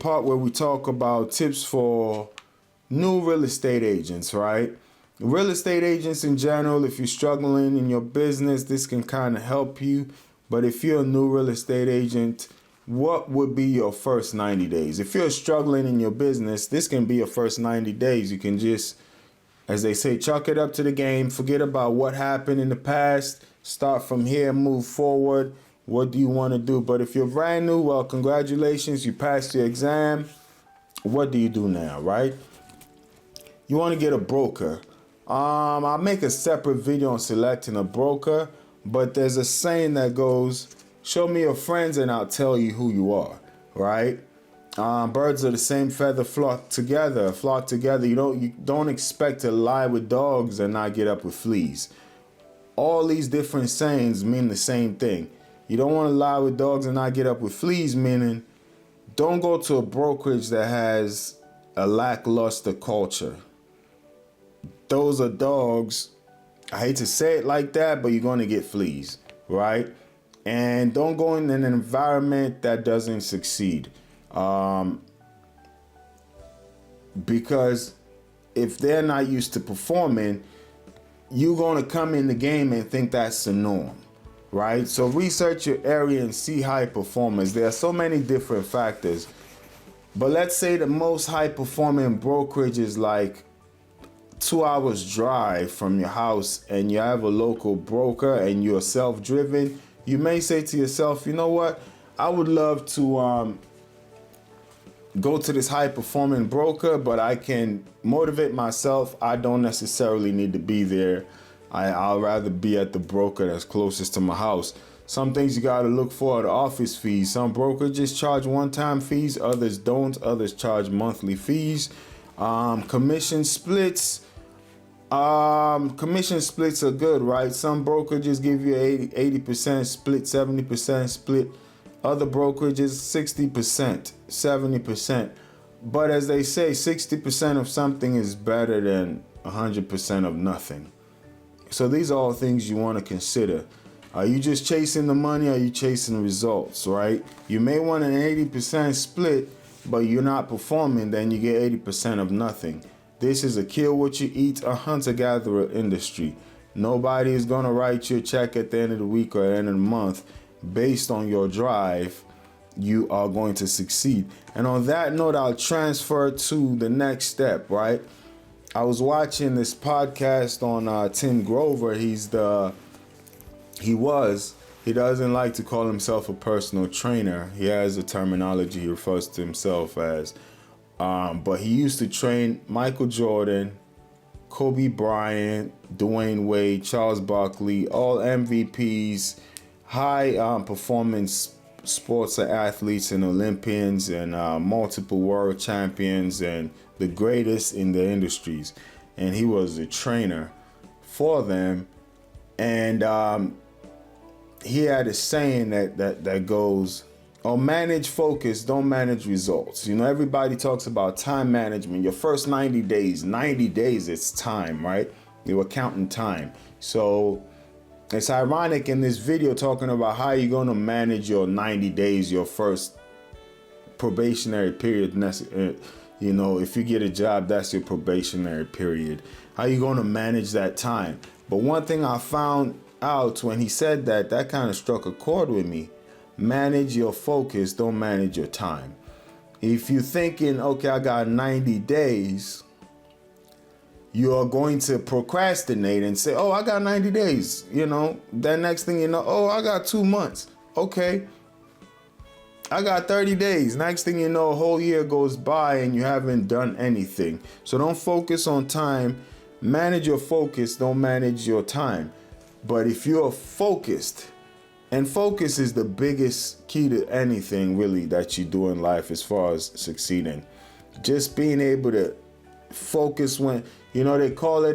part where we talk about tips for new real estate agents, right? Real estate agents in general, if you're struggling in your business, this can kind of help you. But if you're a new real estate agent, what would be your first 90 days? If you're struggling in your business, this can be your first 90 days. You can just, as they say, chalk it up to the game. Forget about what happened in the past. Start from here, move forward. What do you want to do? But if you're brand new, well, congratulations. You passed your exam. What do you do now, right? You want to get a broker. I'll make a separate video on selecting a broker. But there's a saying that goes, show me your friends and I'll tell you who you are, right? Birds of the same feather flock together. You don't expect to lie with dogs and not get up with fleas. All these different sayings mean the same thing. You don't want to lie with dogs and not get up with fleas, meaning don't go to a brokerage that has a lackluster culture. Those are dogs. I hate to say it like that, but you're going to get fleas, right? And don't go in an environment that doesn't succeed. Because if they're not used to performing, you're going to come in the game and think that's the norm, right? So research your area and see high performers. There are so many different factors. But let's say the most high performing brokerage is like 2 hours drive from your house and you have a local broker and you're self-driven. You may say to yourself, you know what? I would love to go to this high performing broker, but I can motivate myself. I don't necessarily need to be there. I'll rather be at the broker that's closest to my house. Some things you got to look for are the office fees. Some brokerages charge one-time fees, others don't. Others charge monthly fees. Commission splits. Commission splits are good, right? Some brokerages give you 80% split, 70% split. Other brokerages, 60%, 70%. But as they say, 60% of something is better than 100% of nothing. So these are all things you want to consider. Are you just chasing the money? Or are you chasing results, right? You may want an 80% split, but you're not performing, then you get 80% of nothing. This is a kill what you eat, a hunter-gatherer industry. Nobody is going to write you a check at the end of the week or at the end of the month. Based on your drive, you are going to succeed. And on that note, I'll transfer to the next step, right? I was watching this podcast on Tim Grover. He doesn't like to call himself a personal trainer. He has a terminology he refers to himself as. But he used to train Michael Jordan, Kobe Bryant, Dwayne Wade, Charles Barkley, all MVPs, high performance sports athletes and Olympians and multiple world champions and the greatest in the industries. And he was a trainer for them. And he had a saying that goes, manage focus, don't manage results. You know, everybody talks about time management. Your first 90 days, it's time, right? You were counting time. So it's ironic in this video talking about how you're going to manage your 90 days, your first probationary period. You know, if you get a job, that's your probationary period. How you going to manage that time? But one thing I found out when he said that kind of struck a chord with me. Manage your focus, don't manage your time. If you're thinking, okay, I got 90 days, you are going to procrastinate and say, oh, I got 90 days. You know, then next thing you know, oh, I got 2 months. Okay, I got 30 days. Next thing you know, a whole year goes by and you haven't done anything. So don't focus on time. Manage your focus, don't manage your time. But if you're focused, and focus is the biggest key to anything really that you do in life as far as succeeding. Just being able to focus when, you know, they call it,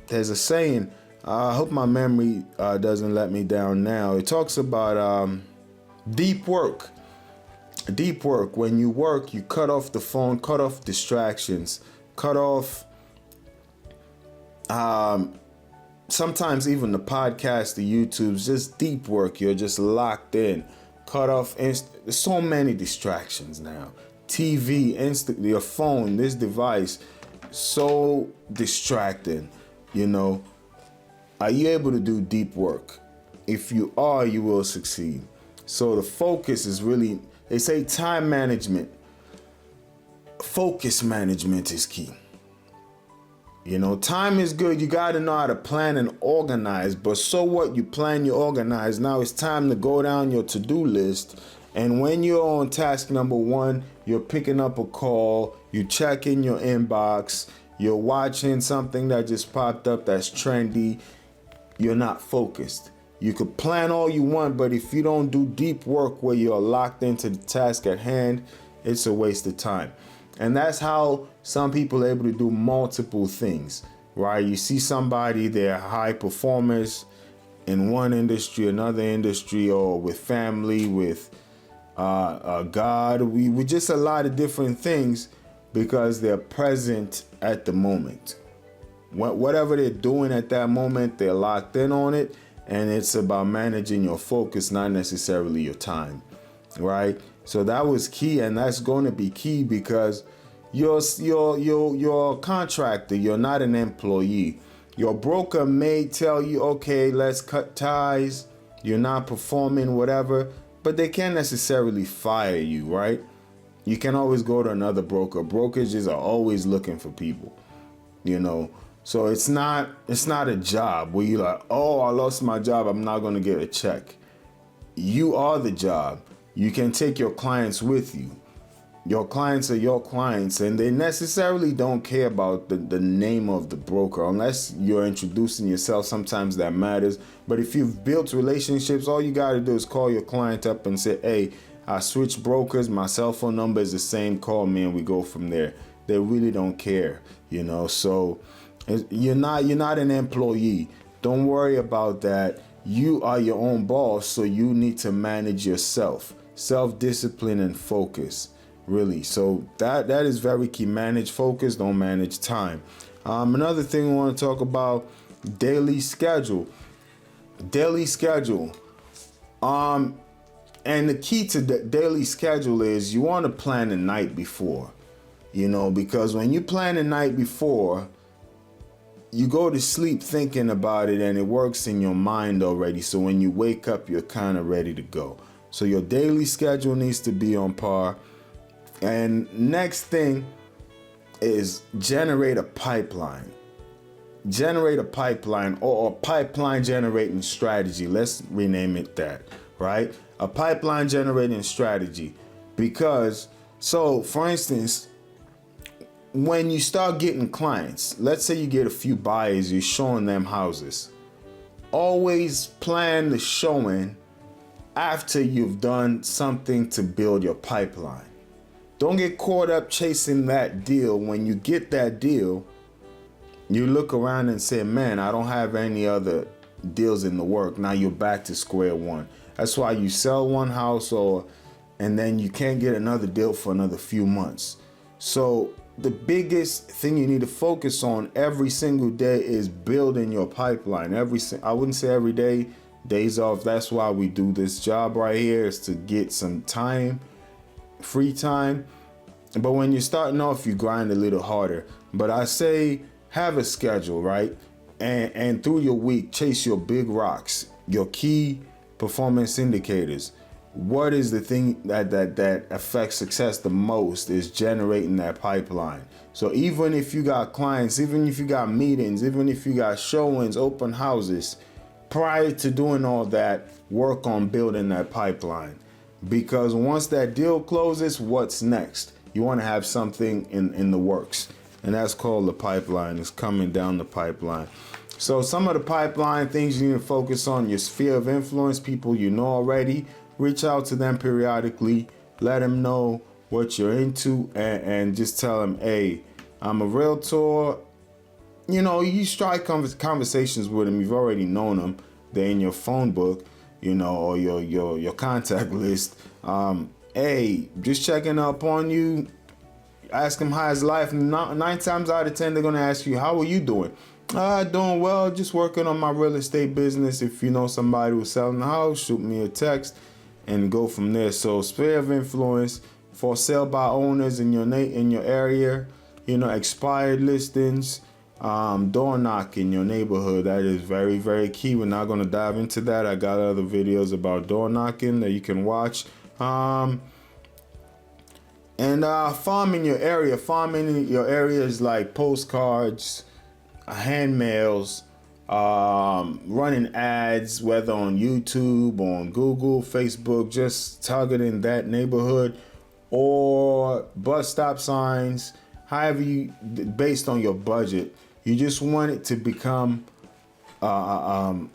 there's a saying, I hope my memory doesn't let me down now. It talks about deep work. Deep work. When you work, you cut off the phone, cut off distractions, cut off sometimes even the podcast, the YouTube's just deep work. You're just locked in, cut off. There's so many distractions now. TV, your phone, this device, so distracting, you know. Are you able to do deep work? If you are, you will succeed. So the focus is really, they say time management, focus management is key. You know, time is good. You got to know how to plan and organize. But so what? You plan, you organize. Now it's time to go down your to-do list. And when you're on task number 1, you're picking up a call, you're checking your inbox, you're watching something that just popped up that's trendy. You're not focused. You could plan all you want, but if you don't do deep work where you're locked into the task at hand, it's a waste of time. And that's how some people are able to do multiple things, right? You see somebody, they're high performers in one industry, another industry, or with family, with God. We just a lot of different things because they're present at the moment. Whatever they're doing at that moment, they're locked in on it. And it's about managing your focus, not necessarily your time, right? So that was key, and that's going to be key because you're a contractor. You're not an employee. Your broker may tell you, okay, let's cut ties. You're not performing, whatever, but they can't necessarily fire you, right? You can always go to another broker. Brokerages are always looking for people, you know. So it's not a job where you're like, oh, I lost my job, I'm not going to get a check. You are the job. You can take your clients with you. Your clients are your clients, and they necessarily don't care about the name of the broker unless you're introducing yourself. Sometimes that matters. But if you've built relationships, all you got to do is call your client up and say, hey, I switched brokers. My cell phone number is the same. Call me and we go from there. They really don't care, you know. So you're not an employee. Don't worry about that. You are your own boss, so you need to manage yourself. Self-discipline and focus, really. So that is very key. Manage focus, don't manage time. Another thing we want to talk about, daily schedule. Daily schedule. And the key to the daily schedule is you want to plan the night before, you know, because when you plan the night before, you go to sleep thinking about it and it works in your mind already. So when you wake up, you're kind of ready to go. So your daily schedule needs to be on par. And next thing is generate a pipeline. Generate a pipeline or a pipeline generating strategy. Let's rename it that, right? A pipeline generating strategy. Because, so for instance, when you start getting clients, let's say you get a few buyers, you're showing them houses. Always plan the showing after you've done something to build your pipeline. Don't get caught up chasing that deal. When you get that deal, you look around and say, man, I don't have any other deals in the work. Now you're back to square one. That's why you sell one house and then you can't get another deal for another few months. So the biggest thing you need to focus on every single day is building your pipeline. I wouldn't say every day, days off. That's why we do this job right here, is to get some time, free time. But when you're starting off, you grind a little harder. But I say have a schedule, right? And through your week, chase your big rocks, your key performance indicators. What is the thing that affects success the most is generating that pipeline. So even if you got clients, even if you got meetings, even if you got showings, open houses, prior to doing all that, work on building that pipeline. Because once that deal closes, what's next? You want to have something in the works. And that's called the pipeline. It's coming down the pipeline. So some of the pipeline things you need to focus on: your sphere of influence, people you know already. Reach out to them periodically, let them know what you're into, and just tell them, hey, I'm a realtor. You know, you strike conversations with them. You've already known them. They're in your phone book, you know, or your contact list. Hey, just checking up on you. Ask them how's life. 9 times out of 10, they're going to ask you, how are you doing? Doing well, just working on my real estate business. If you know somebody who's selling a house, shoot me a text and go from there. So sphere of influence, for sale by owners in your area, expired listings, door knock in your neighborhood. That is very, very key. We're not going to dive into that. I got other videos about door knocking that you can watch. And farm in your area. Farming in your area is like postcards, hand mails, running ads, whether on YouTube, on Google, Facebook, just targeting that neighborhood, or bus stop signs, however based on your budget. You just want it to become a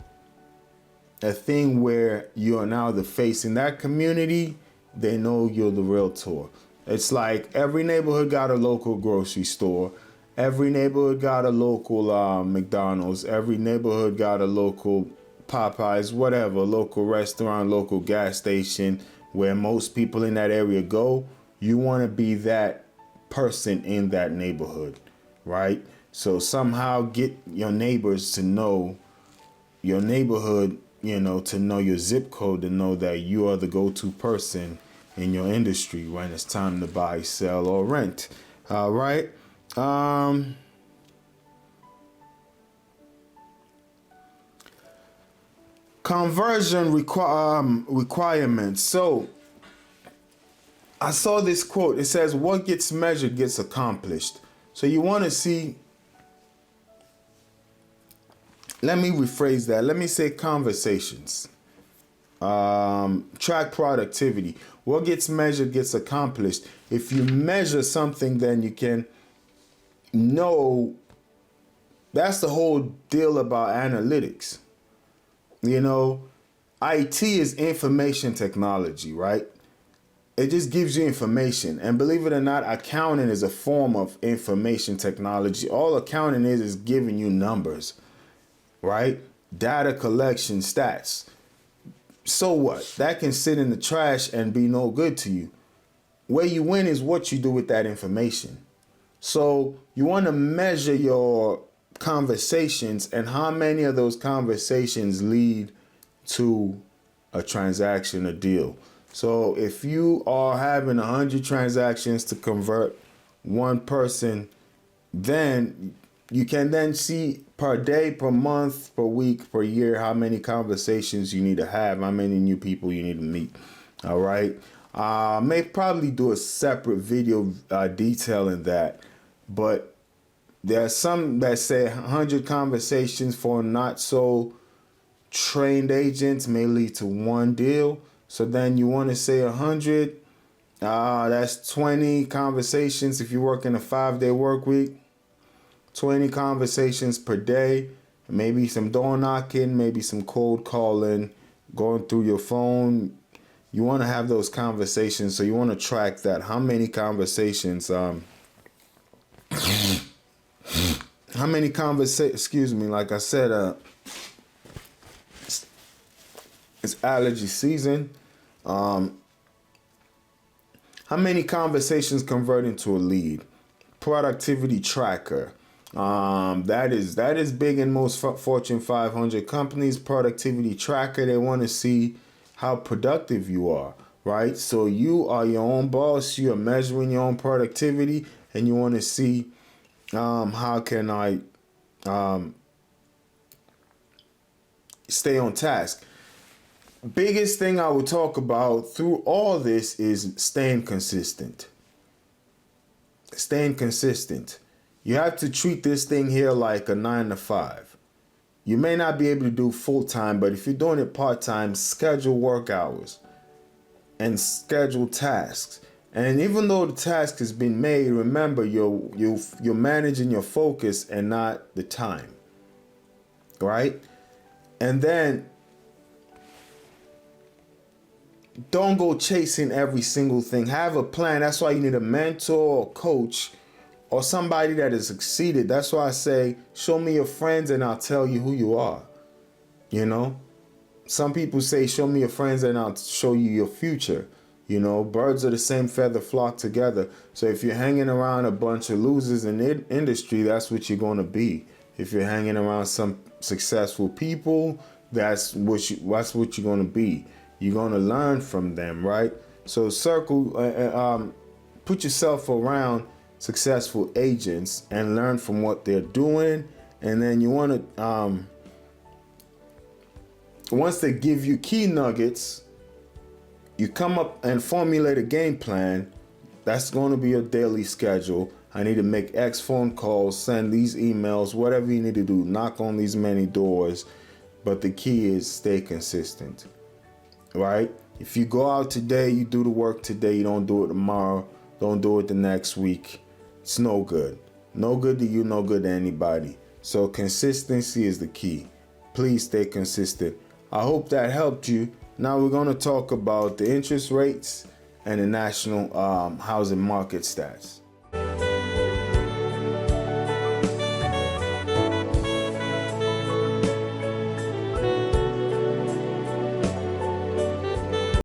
thing where you are now the face in that community. They know you're the realtor. It's like every neighborhood got a local grocery store. Every neighborhood got a local McDonald's. Every neighborhood got a local Popeyes, whatever, local restaurant, local gas station, where most people in that area go. You want to be that person in that neighborhood, right? So somehow get your neighbors to know your neighborhood, to know your zip code, to know that you are the go-to person in your industry when it's time to buy, sell, or rent. All right. Conversion requirements. So I saw this quote. It says, what gets measured gets accomplished. So you want to see, let me rephrase that. Let me say conversations. Track productivity. What gets measured gets accomplished. If you measure something, then you can know. That's the whole deal about analytics. IT is information technology, right? It just gives you information. And believe it or not, accounting is a form of information technology. All accounting is giving you numbers, right? Data collection, stats. So what? That can sit in the trash and be no good to you. Where you win is what you do with that information. So you want to measure your conversations and how many of those conversations lead to a transaction, a deal. So if you are having 100 transactions to convert one person, then you can then see per day, per month, per week, per year, how many conversations you need to have, how many new people you need to meet. All right. May probably do a separate video detailing that, but there are some that say 100 conversations for not so trained agents may lead to one deal. So then you want to say 100. That's 20 conversations if you work in a 5-day work week. 20 conversations per day, maybe some door knocking, maybe some cold calling, going through your phone. You want to have those conversations, so you want to track that. How many conversations, like I said, it's allergy season. How many conversations convert into a lead? Productivity tracker. That is big in most Fortune 500 companies. Productivity tracker. They want to see how productive you are, right? So you are your own boss. You are measuring your own productivity, and you want to see how can I stay on task. Biggest thing I would talk about through all this is staying consistent. Staying consistent. You have to treat this thing here like a 9 to 5. You may not be able to do full time, but if you're doing it part time, schedule work hours and schedule tasks. And even though the task has been made, remember you're managing your focus and not the time, right? And then don't go chasing every single thing. Have a plan. That's why you need a mentor or coach or somebody that has succeeded. That's why I say, show me your friends and I'll tell you who you are. Some people say, show me your friends and I'll show you your future. Birds of the same feather flock together. So if you're hanging around a bunch of losers in the industry, that's what you're going to be. If you're hanging around some successful people, that's what you're going to be. You're going to learn from them, right? So put yourself around successful agents and learn from what they're doing. And then you want to, once they give you key nuggets, you come up and formulate a game plan. That's going to be your daily schedule. I need to make X phone calls, send these emails, whatever you need to do, knock on these many doors. But the key is stay consistent, right? If you go out today, you do the work today, you don't do it tomorrow, don't do it the next week, it's no good. No good to you, no good to anybody. So consistency is the key. Please stay consistent. I hope that helped you. Now we're going to talk about the interest rates and the national housing market stats.